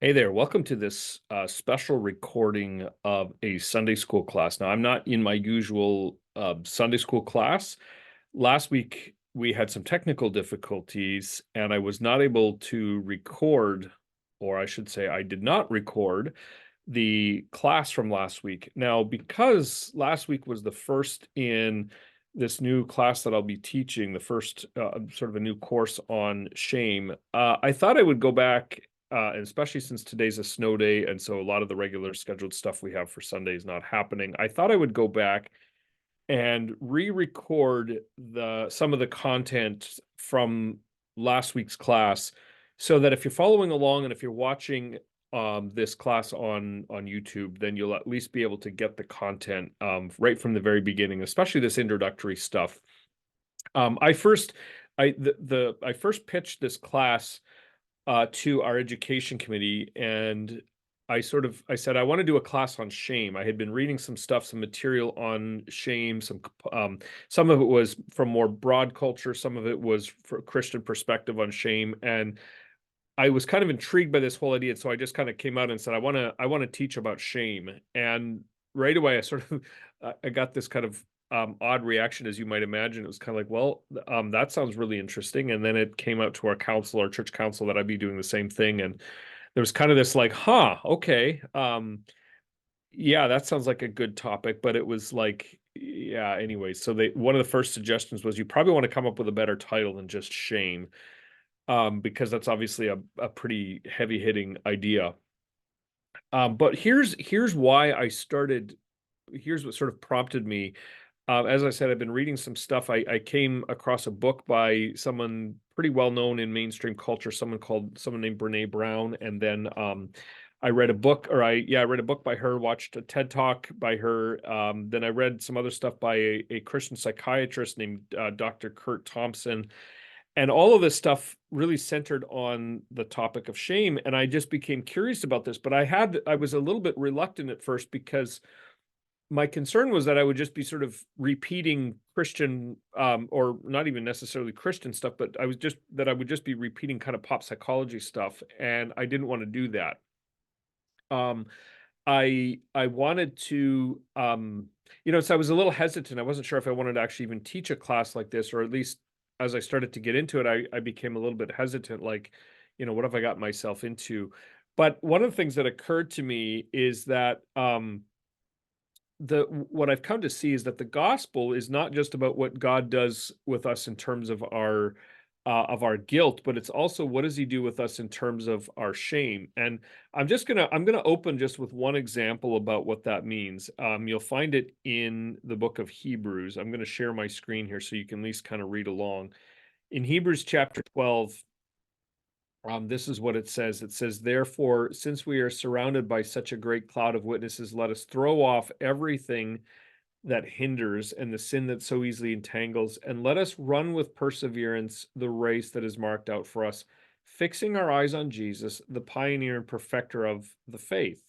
Hey there, welcome to this special recording of a Sunday school class. Now, I'm not in my usual Sunday school class. Last week, we had some technical difficulties, and I was not able to record, or I should say, I did not record the class from last week. Now, because last week was the first in this new class that I'll be teaching, the first sort of a new course on shame, I thought I would go back and especially since today's a snow day, and so a lot of the regular scheduled stuff we have for Sunday is not happening. I thought I would go back and re-record some of the content from last week's class, so that if you're following along and if you're watching this class on YouTube, then you'll at least be able to get the content right from the very beginning, especially this introductory stuff. I first I first pitched this class to our education committee, and I said I want to do a class on shame. I had been reading some stuff, some material on shame. Some of it was from more broad culture, some of it was for a Christian perspective on shame, and I was kind of intrigued by this whole idea. And so I just kind of came out and said I want to teach about shame. And right away, I sort of I got this kind of odd reaction, as you might imagine. It was kind of like, well, that sounds really interesting. And then it came out to our council, our church council, that I'd be doing the same thing. And there was kind of this like, huh, okay, yeah, that sounds like a good topic. But it was like, yeah, anyway. So one of the first suggestions was you probably want to come up with a better title than just shame, because that's obviously a pretty heavy hitting idea. But here's why I started. Here's what sort of prompted me. As I said, I've been reading some stuff. I came across a book by someone pretty well known in mainstream culture, someone named Brene Brown, and then I read a book, I read a book by her, watched a TED Talk by her. Then I read some other stuff by a Christian psychiatrist named Dr. Kurt Thompson, and all of this stuff really centered on the topic of shame. And I just became curious about this, but I was a little bit reluctant at first, because my concern was that I would just be sort of repeating Christian, or not even necessarily Christian stuff, but I would just be repeating kind of pop psychology stuff, and I didn't want to do that. Um, I wanted to, so I was a little hesitant. I wasn't sure if I wanted to actually even teach a class like this, or at least as I started to get into it, I became a little bit hesitant, like, what have I got myself into? But one of the things that occurred to me is that what I've come to see is that the gospel is not just about what God does with us in terms of our guilt, but it's also what does he do with us in terms of our shame. And I'm gonna open just with one example about what that means. You'll find it in the book of Hebrews. I'm going to share my screen here so you can at least kind of read along. In Hebrews chapter 12, this is what it says. It says, "Therefore, since we are surrounded by such a great cloud of witnesses, let us throw off everything that hinders and the sin that so easily entangles, and let us run with perseverance the race that is marked out for us, fixing our eyes on Jesus, the pioneer and perfecter of the faith.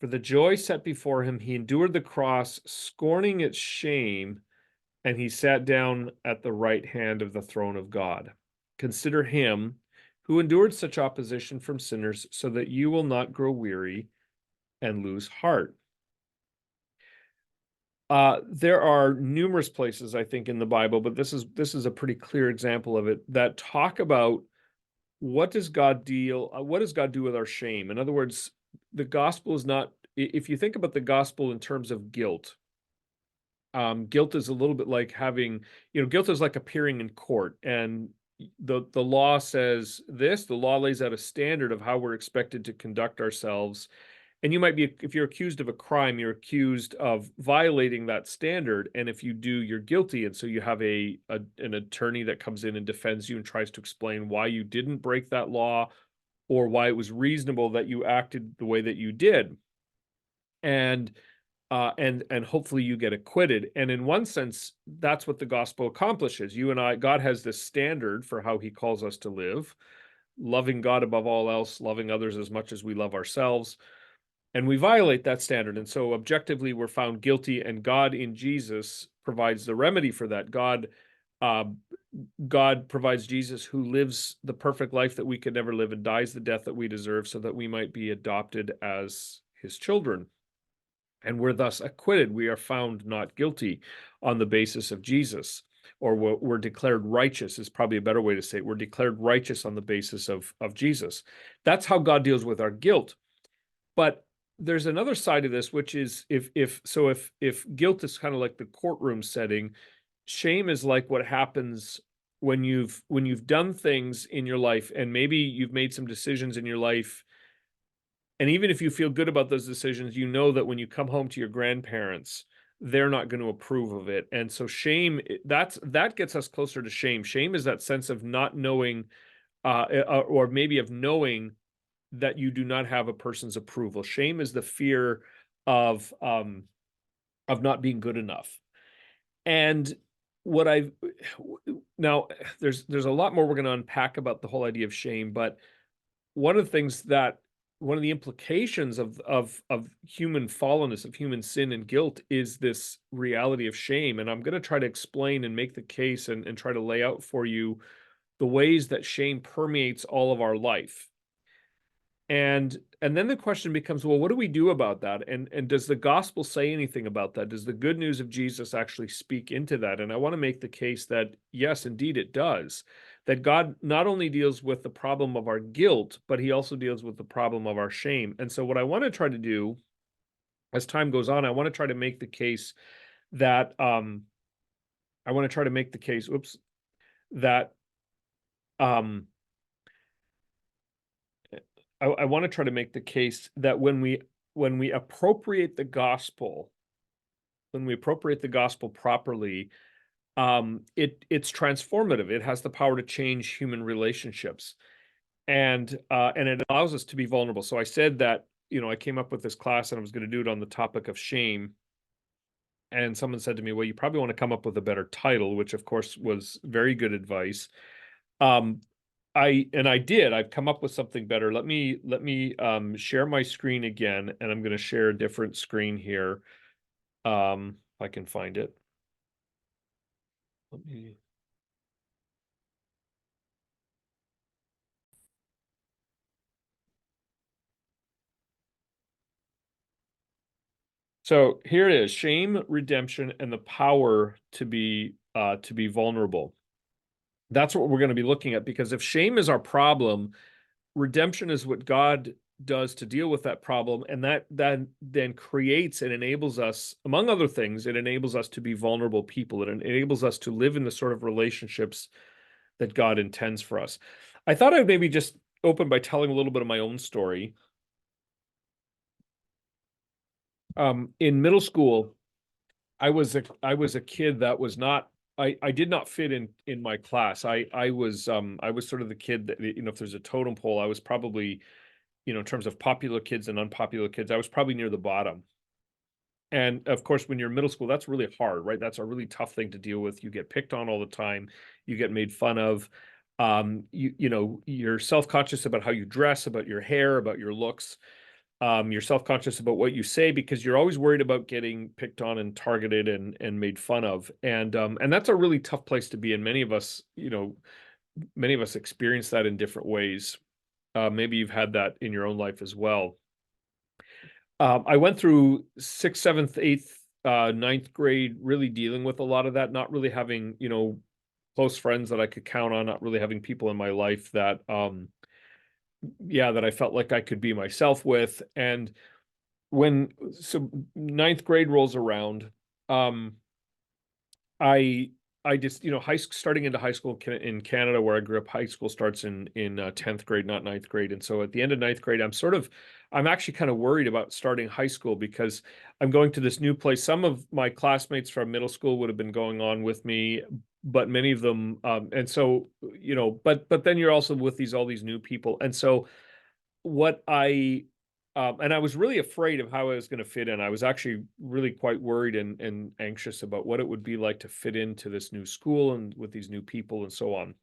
For the joy set before him, he endured the cross, scorning its shame, and he sat down at the right hand of the throne of God. Consider him who endured such opposition from sinners, so that you will not grow weary and lose heart." There are numerous places, I think, in the Bible, but this is a pretty clear example of it, that talk about what does God do with our shame? In other words, the gospel is not, if you think about the gospel in terms of guilt, guilt is a little bit like guilt is like appearing in court, and the law says this, the law lays out a standard of how we're expected to conduct ourselves. And you might be, if you're accused of a crime, you're accused of violating that standard. And if you do, you're guilty. And so you have an attorney that comes in and defends you and tries to explain why you didn't break that law, or why it was reasonable that you acted the way that you did. And hopefully you get acquitted. And in one sense, that's what the gospel accomplishes. You and I, God has this standard for how he calls us to live, loving God above all else, loving others as much as we love ourselves. And we violate that standard. And so objectively, we're found guilty, and God in Jesus provides the remedy for that. God uh, God provides Jesus who lives the perfect life that we could never live and dies the death that we deserve so that we might be adopted as his children. And we're thus acquitted. We are found not guilty on the basis of Jesus, or we're declared righteous is probably a better way to say it. We're declared righteous on the basis of Jesus. That's how God deals with our guilt. But there's another side of this, which is if guilt is kind of like the courtroom setting, shame is like what happens when you've done things in your life, and maybe you've made some decisions in your life, and even if you feel good about those decisions, you know that when you come home to your grandparents, they're not going to approve of it. And so shame, that gets us closer to shame. Shame is that sense of not knowing, or maybe of knowing that you do not have a person's approval. Shame is the fear of not being good enough. And what I've now there's a lot more we're going to unpack about the whole idea of shame, but one of the things that one of the implications of human fallenness, of human sin and guilt, is this reality of shame. And I'm going to try to explain and make the case and try to lay out for you the ways that shame permeates all of our life. And then the question becomes, well, what do we do about that? And does the gospel say anything about that? Does the good news of Jesus actually speak into that? And I want to make the case that yes, indeed it does. That God not only deals with the problem of our guilt, but he also deals with the problem of our shame. And so what I want to try to do as time goes on, I want to try to make the case that I want to try to make the case, that um I want to try to make the case that when we appropriate the gospel, when we appropriate the gospel properly, it's transformative. It has the power to change human relationships, and it allows us to be vulnerable. So I said that, I came up with this class and I was going to do it on the topic of shame. And someone said to me, well, you probably want to come up with a better title, which of course was very good advice. Um, I did. I've come up with something better. Let me share my screen again, and I'm going to share a different screen here. If I can find it. Let me. So here it is: shame, redemption, and the power to be vulnerable. That's what we're going to be looking at, because if shame is our problem, redemption is what God does to deal with that problem, and that then creates and enables us, among other things, it enables us to be vulnerable people. It enables us to live in the sort of relationships that God intends for us. I thought I'd maybe just open by telling a little bit of my own story. In middle school, I was a kid that was not. I did not fit in my class. I was sort of the kid that, if there's a totem pole, I was probably, in terms of popular kids and unpopular kids, I was probably near the bottom. And of course, when you're in middle school, that's really hard, right? That's a really tough thing to deal with. You get picked on all the time. You get made fun of. You're self-conscious about how you dress, about your hair, about your looks. You're self-conscious about what you say because you're always worried about getting picked on and targeted and made fun of. And that's a really tough place to be. And many of us experience that in different ways. Maybe you've had that in your own life as well. I went through sixth, seventh, eighth, ninth grade, really dealing with a lot of that, not really having, close friends that I could count on, not really having people in my life that, that I felt like I could be myself with. And so ninth grade rolls around, I just, starting into high school in Canada, where I grew up, high school starts in 10th grade, not ninth grade. And so at the end of ninth grade, I'm actually kind of worried about starting high school because I'm going to this new place. Some of my classmates from middle school would have been going on with me, but many of them, and so, but then you're also with all these new people. And so what and I was really afraid of how I was going to fit in. I was actually really quite worried and anxious about what it would be like to fit into this new school and with these new people and so on.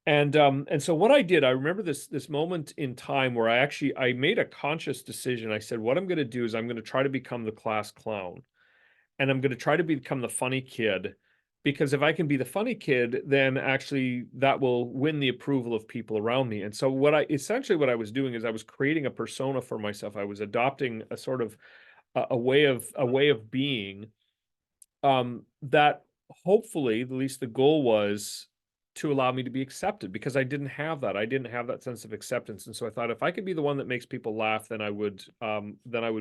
And so what I did, I remember this moment in time where I made a conscious decision. I said, what I'm going to do is I'm going to try to become the class clown, and I'm going to try to become the funny kid. because if I can be the funny kid, then actually that will win the approval of people around me. And so what I was doing is I was creating a persona for myself. I was adopting a sort of a way of being, that hopefully, at least the goal was to allow me to be accepted, because I didn't have that. I didn't have that sense of acceptance. And so I thought if I could be the one that makes people laugh, then I would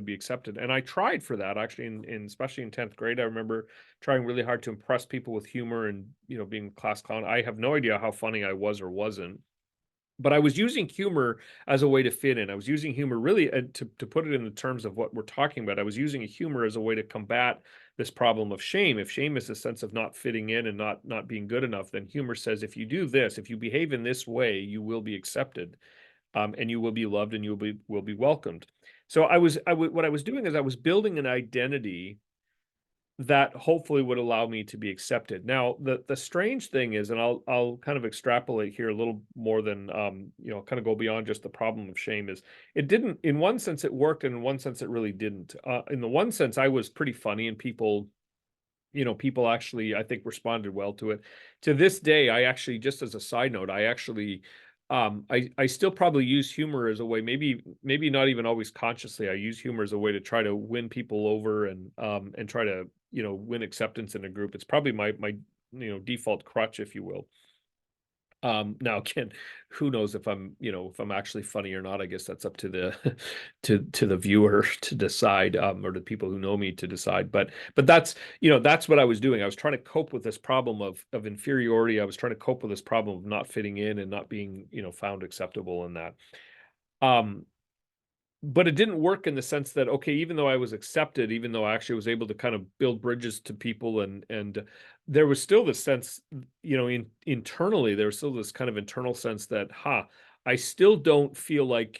be accepted. And I tried for that actually in especially in 10th grade. I remember trying really hard to impress people with humor and, being a class clown. I have no idea how funny I was or wasn't, but I was using humor as a way to fit in. I was using humor really, to put it in the terms of what we're talking about. I was using a humor as a way to combat this problem of shame. If shame is a sense of not fitting in and not being good enough, then humor says if you do this, if you behave in this way, you will be accepted, and you will be loved, and you will be welcomed. So what I was doing is I was building an identity that hopefully would allow me to be accepted. Now, the strange thing is, and I'll kind of extrapolate here a little more than, kind of go beyond just the problem of shame, is it didn't, in one sense it worked, and in one sense it really didn't. In the one sense, I was pretty funny, and people actually, I think, responded well to it. To this day, I actually, just as a side note, I actually, I still probably use humor as a way, maybe not even always consciously. I use humor as a way to try to win people over, and try to, win acceptance in a group. It's probably my default crutch, if you will. Now again, who knows if I'm actually funny or not? I guess that's up to the to the viewer to decide, or the people who know me to decide. But that's what I was doing. I was trying to cope with this problem of inferiority. I was trying to cope with this problem of not fitting in and not being, found acceptable in that. Um, but it didn't work in the sense that, okay, even though I was accepted, even though I actually was able to kind of build bridges to people, and there was still this sense, internally, there was still this kind of internal sense that, I still don't feel like,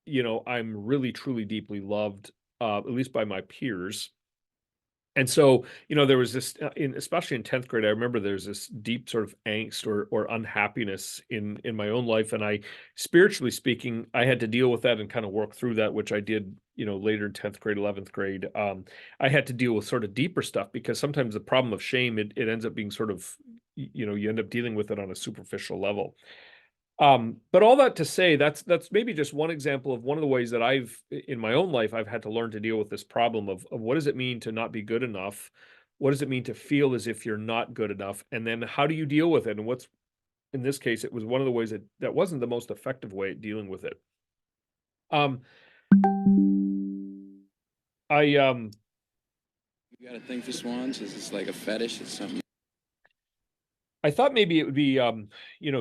I'm really truly deeply loved, at least by my peers. And so, there was this, especially in 10th grade, I remember there's this deep sort of angst or unhappiness in my own life. And spiritually speaking, I had to deal with that and kind of work through that, which I did, later in 10th grade, 11th grade. I had to deal with sort of deeper stuff, because sometimes the problem of shame, it ends up being sort of, you end up dealing with it on a superficial level. But all that to say, that's maybe just one example of one of the ways that in my own life, I've had to learn to deal with this problem of what does it mean to not be good enough? What does it mean to feel as if you're not good enough? And then how do you deal with it? And in this case, it was one of the ways that wasn't the most effective way at dealing with it. Um, I You got a thing for swans? Is this like a fetish? It's something. I thought maybe it would be,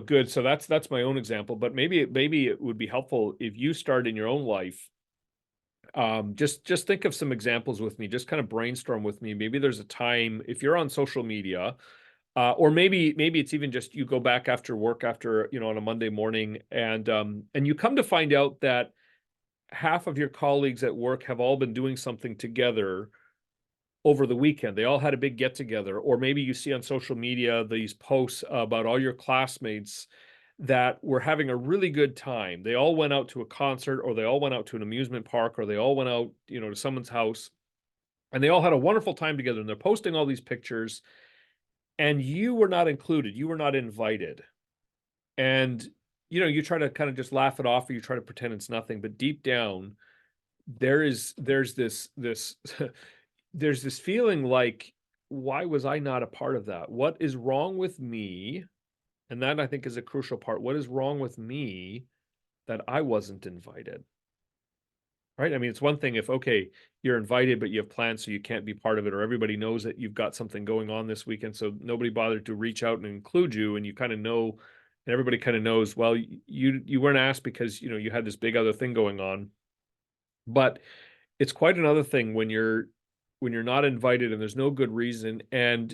good. So that's my own example, but maybe it would be helpful if you start in your own life. Just think of some examples with me. Just kind of brainstorm with me. Maybe there's a time if you're on social media, or maybe it's even just you go back after work, after, on a Monday morning, and you come to find out that half of your colleagues at work have all been doing something together over the weekend. They all had a big get together. Or maybe you see on social media these posts about all your classmates that were having a really good time. They all went out to a concert, or they all went out to an amusement park, or they all went out, to someone's house, and they all had a wonderful time together. And they're posting all these pictures, and you were not included. You were not invited. And, you try to kind of just laugh it off, or you try to pretend it's nothing. But deep down, there's this there's this feeling like, why was I not a part of that? What is wrong with me? And that, I think, is a crucial part. What is wrong with me that I wasn't invited? Right? I mean, it's one thing if, okay, you're invited, but you have plans, so you can't be part of it, or everybody knows that you've got something going on this weekend, so nobody bothered to reach out and include you, and you kind of know, and everybody kind of knows, well, you weren't asked because, you had this big other thing going on. But it's quite another thing when you're not invited and there's no good reason, and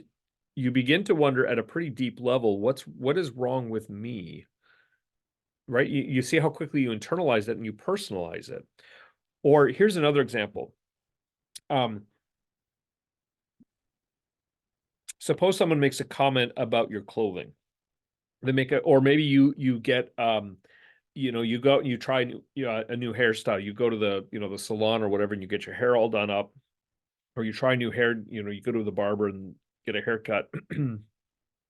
you begin to wonder at a pretty deep level, what is wrong with me? Right? You see how quickly you internalize it and you personalize it. Or here's another example. Um, Suppose someone makes a comment about your clothing. Or maybe you get, you go and you try a new hairstyle. You go to the salon or whatever, and you get your hair all done up, or you try new hair. You go to the barber, and get a haircut,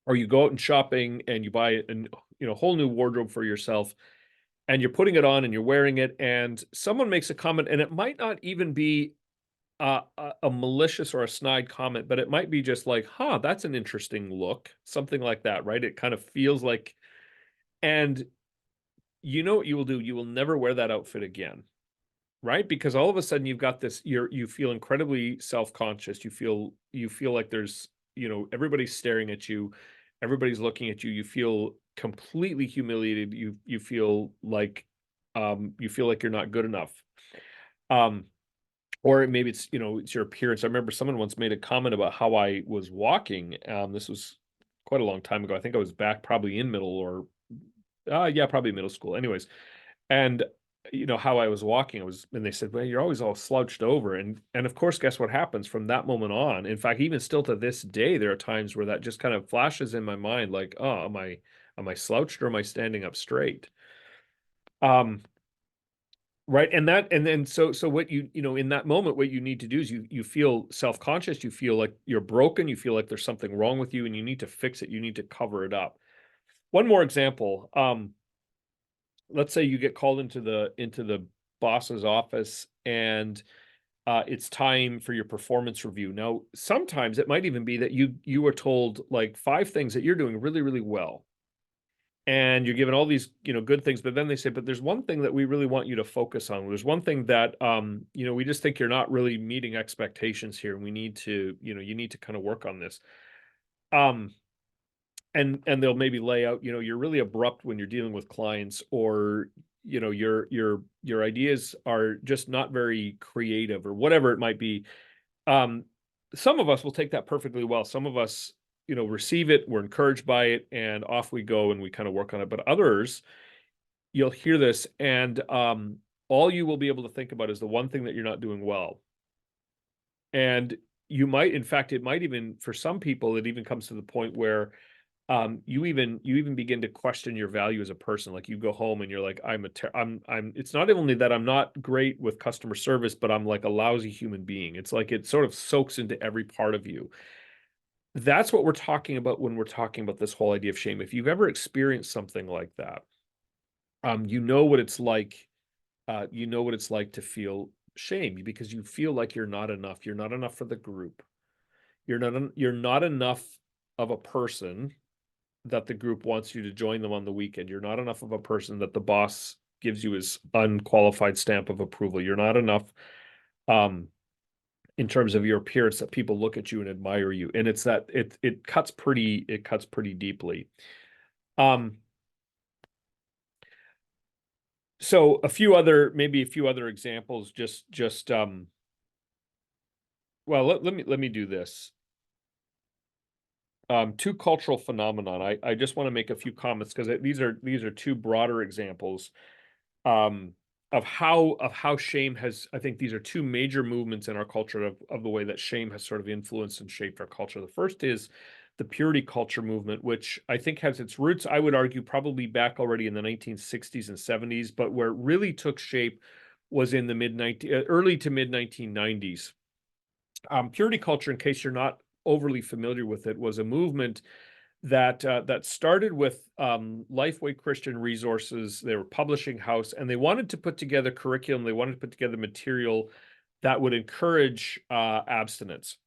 or you go out and shopping and you buy a whole new wardrobe for yourself, and you're putting it on and you're wearing it, and someone makes a comment, and it might not even be a malicious or a snide comment, but it might be just like, huh, that's an interesting look, something like that, right? It kind of feels like, and you know what you will do? You will never wear that outfit again, right? Because all of a sudden you've got this, you feel incredibly self-conscious. You feel like there's, everybody's staring at you, everybody's looking at you. You feel completely humiliated. You feel like you're not good enough. Um, or maybe it's your appearance. I remember someone once made a comment about how I was walking. This was quite a long time ago. I think I was back probably in middle or yeah, probably middle school. Anyways, and how I was walking, and they said, "Well, you're always all slouched over." And of course, guess what happens from that moment on? In fact, even still to this day, there are times where that just kind of flashes in my mind, like, "Oh, am I slouched or am I standing up straight?" Um, right. And then what in that moment, what you need to do is you feel self-conscious, you feel like you're broken, you feel like there's something wrong with you, and you need to fix it, you need to cover it up. One more example. Let's say you get called into the boss's office, and it's time for your performance review. Now, sometimes it might even be that you were told like 5 things that you're doing really, really well, and you're given all these good things, but then they say, but there's one thing that we really want you to focus on. There's one thing that we just think you're not really meeting expectations here, and we need to you need to kind of work on this. um and they'll maybe lay out, you're really abrupt when you're dealing with clients, or your ideas are just not very creative, or whatever it might be. um some of us will take that perfectly well. Some of us receive it, we're encouraged by it, and off we go and we kind of work on it. But others, you'll hear this, and all you will be able to think about is the one thing that you're not doing well. And you might, in fact, it might even, for some people, it even comes to the point where you even begin to question your value as a person. Like, you go home and you're like, it's not only that I'm not great with customer service, but I'm like a lousy human being. It's like it sort of soaks into every part of you. That's what we're talking about when we're talking about this whole idea of shame. If you've ever experienced something like that, you know what it's like. You know what it's like to feel shame, because you feel like you're not enough. You're not enough for the group. You're not enough of a person that the group wants you to join them on the weekend. You're not enough of a person that the boss gives you his unqualified stamp of approval. You're not enough um in terms of your appearance, that people look at you and admire you. And it's that it cuts pretty deeply. Um so maybe a few other examples, just well, let me do this. Two cultural phenomenon. I just want to make a few comments, because these are two broader examples um, of how shame has. I think these are two major movements in our culture of the way that shame has sort of influenced and shaped our culture. The first is the purity culture movement, which I think has its roots, I would argue, probably back already in the 1960s and 70s, but where it really took shape was in the early to mid 1990s. Purity culture, in case you're not overly familiar with it, was a movement that started with Lifeway Christian Resources. They were a publishing house, and they wanted to put together curriculum. They wanted to put together material that would encourage abstinence.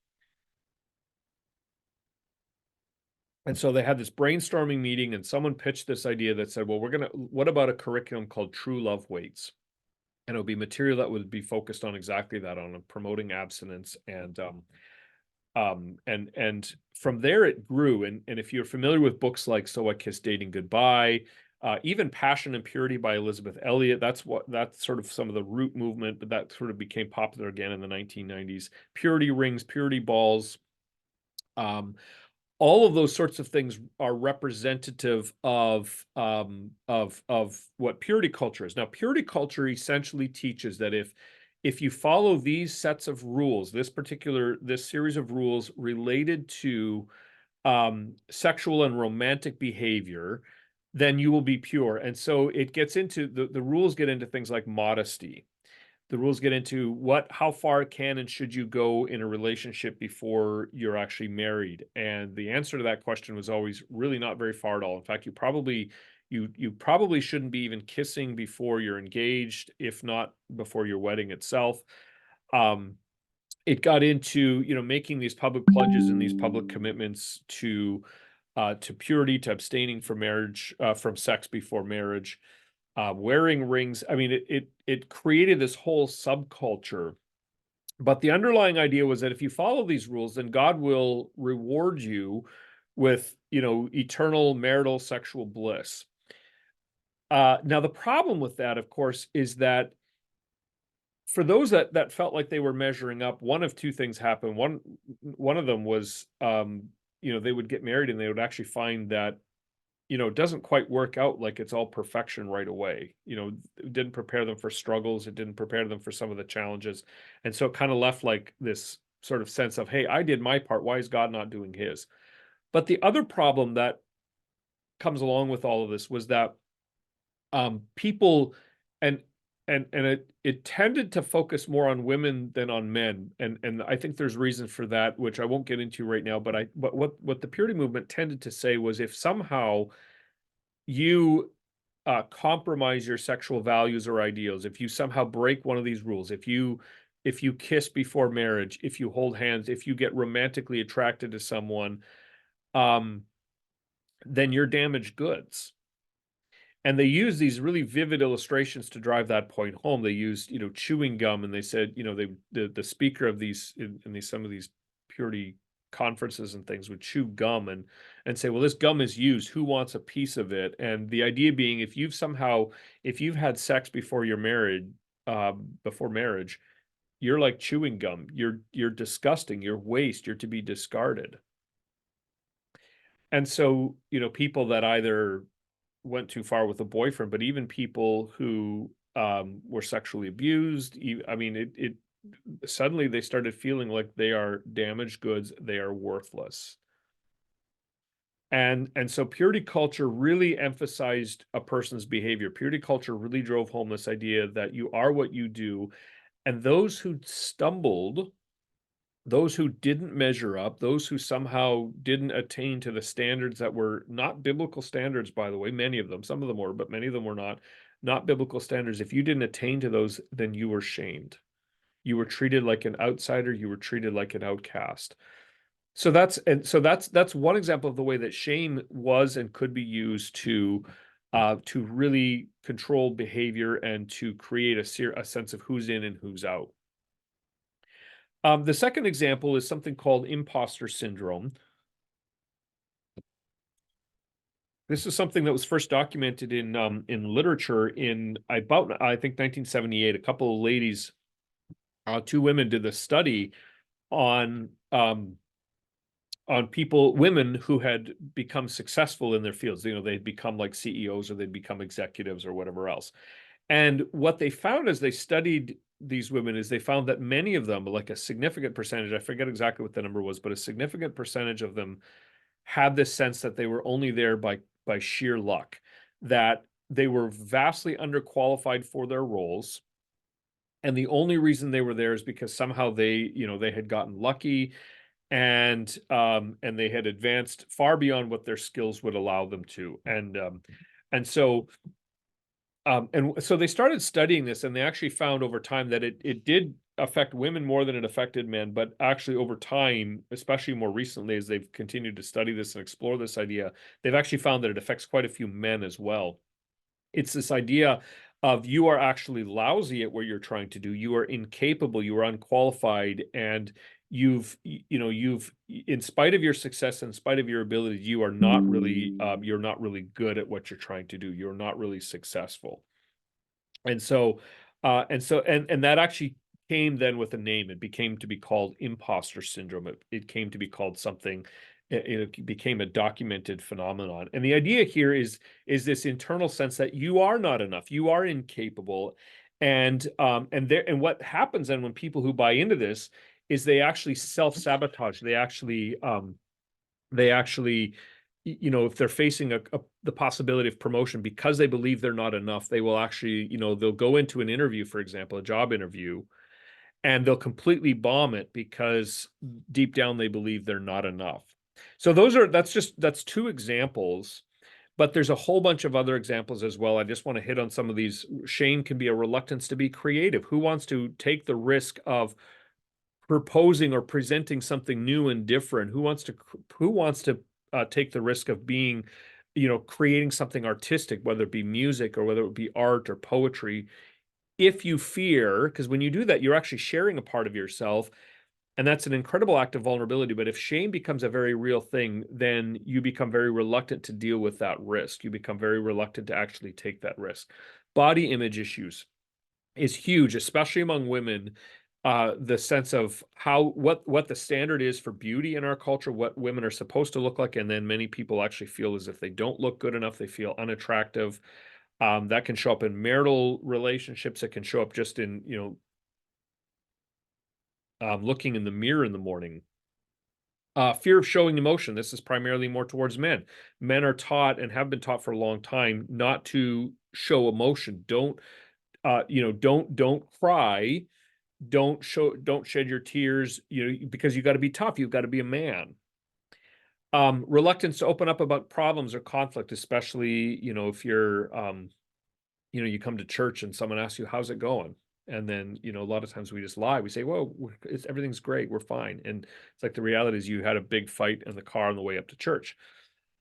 And so they had this brainstorming meeting, and someone pitched this idea that said, well, what about a curriculum called True Love Waits? And it would be material that would be focused on exactly that, on promoting abstinence. And from there it grew. And if you're familiar with books like So I Kissed Dating Goodbye, even Passion and Purity by Elizabeth Elliot, that's sort of some of the root movement, but that sort of became popular again in the 1990s. Purity rings, purity balls, all of those sorts of things are representative of what purity culture is. Now, purity culture essentially teaches that if you follow these sets of rules, this series of rules related to sexual and romantic behavior, then you will be pure. And so it gets into the rules get into things like modesty. the rules get into how far can and should you go in a relationship before you're actually married. And the answer to that question was always really not very far at all. In fact, you probably shouldn't be even kissing before you're engaged, if not before your wedding itself. Um, it got into, making these public pledges and these public commitments to purity, to abstaining from marriage, from sex before marriage, wearing rings. I mean, it created this whole subculture. But the underlying idea was that if you follow these rules, then God will reward you with, eternal marital sexual bliss. Now, the problem with that, of course, is that for those that felt like they were measuring up, one of two things happened. One of them was, they would get married and they would actually find that, it doesn't quite work out like it's all perfection right away. It didn't prepare them for struggles. It didn't prepare them for some of the challenges. And so it kind of left like this sort of sense of, hey, I did my part. Why is God not doing his? But the other problem that comes along with all of this was that people and it tended to focus more on women than on men, and I think there's reasons for that, which I won't get into right now. But what the purity movement tended to say was, if somehow you compromise your sexual values or ideals, if you somehow break one of these rules, if you kiss before marriage, if you hold hands, if you get romantically attracted to someone, um, then you're damaged goods. And they used these really vivid illustrations to drive that point home. They used, chewing gum, and they said, the speaker of these in these some of these purity conferences and things would chew gum and say, well, this gum is used. Who wants a piece of it? And the idea being, if you've had sex before you're married, before marriage, you're like chewing gum. You're disgusting. You're waste. You're to be discarded. And so, people that either went too far with a boyfriend, but even people who were sexually abused, I mean, it suddenly they started feeling like they are damaged goods, they are worthless. And so purity culture really emphasized a person's behavior. Purity culture really drove home this idea that you are what you do, and those who stumbled, those who didn't measure up, those who somehow didn't attain to the standards that were not biblical standards, by the way, many of them, some of them were, but many of them were not biblical standards. If you didn't attain to those, then you were shamed. You were treated like an outsider. You were treated like an outcast. So that's one example of the way that shame was and could be used to really control behavior and to create a sense of who's in and who's out. The second example is something called imposter syndrome. This is something that was first documented in literature in about, I think, 1978. A couple of ladies, two women, did a study on women who had become successful in their fields. They'd become like CEOs, or they'd become executives or whatever else. And what they found as they studied these women is they found that many of them, like a significant percentage, I forget exactly what the number was, but a significant percentage of them had this sense that they were only there by sheer luck, that they were vastly underqualified for their roles. And the only reason they were there is because somehow they had gotten lucky, and they had advanced far beyond what their skills would allow them to. And so they started studying this, and they actually found over time that it did affect women more than it affected men. But actually over time, especially more recently, as they've continued to study this and explore this idea, they've actually found that it affects quite a few men as well. It's this idea of, you are actually lousy at what you're trying to do. You are incapable, you are unqualified, and you've in spite of your success, in spite of your ability, you're not really good at what you're trying to do. You're not really successful. And so that actually came then with a name. It became to be called imposter syndrome. It came to be called something. It became a documented phenomenon. And the idea here is this internal sense that you are not enough, you are incapable. And what happens then when people who buy into this is they actually self-sabotage. They actually you know, if they're facing the possibility of promotion because they believe they're not enough, they will actually, you know, they'll go into an interview, for example, a job interview, and they'll completely bomb it because deep down they believe they're not enough. So that's two examples, but there's a whole bunch of other examples as well. I just want to hit on some of these. Shame can be a reluctance to be creative. Who wants to take the risk of proposing or presenting something new and different? Who wants to take the risk of being, you know, creating something artistic, whether it be music or whether it be art or poetry? If you fear, because when you do that, you're actually sharing a part of yourself, and that's an incredible act of vulnerability. But if shame becomes a very real thing, then you become very reluctant to deal with that risk. You become very reluctant to actually take that risk. Body image issues is huge, especially among women. The sense of what the standard is for beauty in our culture, what women are supposed to look like, and then many people actually feel as if they don't look good enough, they feel unattractive. That can show up in marital relationships. It can show up just in, you know, looking in the mirror in the morning. Fear of showing emotion. This is primarily more towards men. Men are taught and have been taught for a long time not to show emotion. Don't, you know, don't cry. Don't shed your tears, you know, because you got to be tough. You've got to be a man. Reluctance to open up about problems or conflict, especially, you know, if you're, you know, you come to church and someone asks you, how's it going? And then, you know, a lot of times we just lie. We say, well, everything's great. We're fine. And it's like the reality is you had a big fight in the car on the way up to church.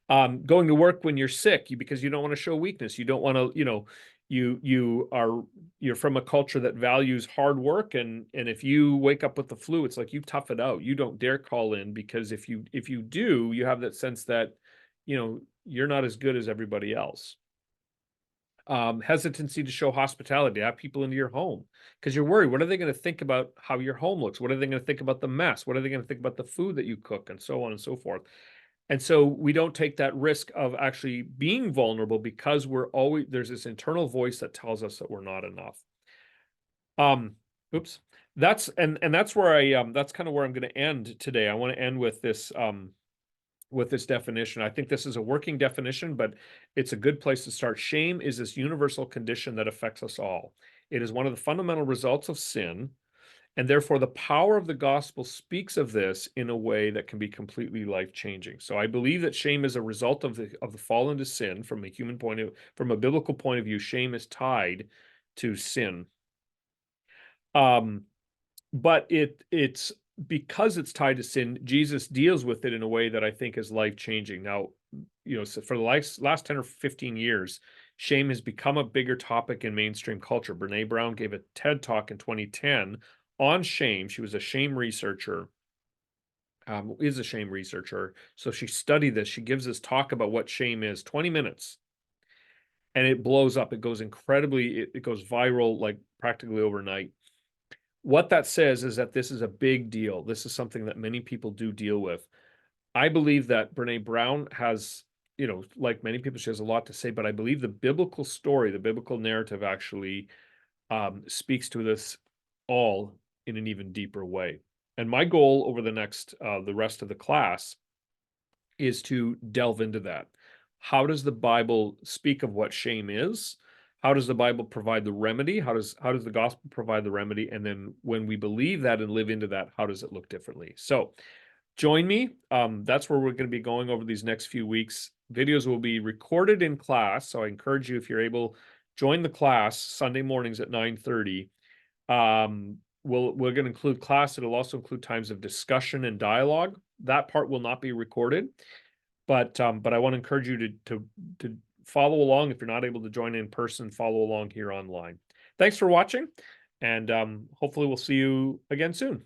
Going to work when you're sick, because you don't want to show weakness. You don't want to, you know, you're from a culture that values hard work. And if you wake up with the flu, it's like you tough it out. You don't dare call in, because if you do, you have that sense that, you know, you're not as good as everybody else. Hesitancy to show hospitality, to have people into your home, because you're worried. What are they going to think about how your home looks? What are they going to think about the mess? What are they going to think about the food that you cook, and so on and so forth? And so we don't take that risk of actually being vulnerable, because there's this internal voice that tells us that we're not enough. Oops. That's where that's kind of where I'm going to end today. I want to end with this definition. I think this is a working definition, but it's a good place to start. Shame is this universal condition that affects us all. It is one of the fundamental results of sin, and therefore the power of the gospel speaks of this in a way that can be completely life-changing. So I believe that shame is a result of the fall into sin. From a biblical point of view, shame is tied to sin. But it's because it's tied to sin, Jesus deals with it in a way that I think is life-changing. Now, you know, so for the last 10 or 15 years, shame has become a bigger topic in mainstream culture. Brene Brown gave a TED Talk in 2010 on shame. She was a shame researcher, is a shame researcher. So she studied this. She gives this talk about what shame is, 20 minutes. And it blows up. It goes it goes viral like practically overnight. What that says is that this is a big deal. This is something that many people do deal with. I believe that Brene Brown has, you know, like many people, she has a lot to say, but I believe the biblical story, the biblical narrative actually speaks to this all in an even deeper way. And my goal over the rest of the class is to delve into that. How does the Bible speak of what shame is? How does the Bible provide the remedy? How does the gospel provide the remedy? And then when we believe that and live into that, how does it look differently? So join me. That's where we're going to be going over these next few weeks. Videos will be recorded in class. So I encourage you, if you're able, join the class Sunday mornings at 9:30. We're going to include class. It'll also include times of discussion and dialogue. That part will not be recorded, but I want to encourage you to follow along. If you're not able to join in person, follow along here online. Thanks for watching, and hopefully we'll see you again soon.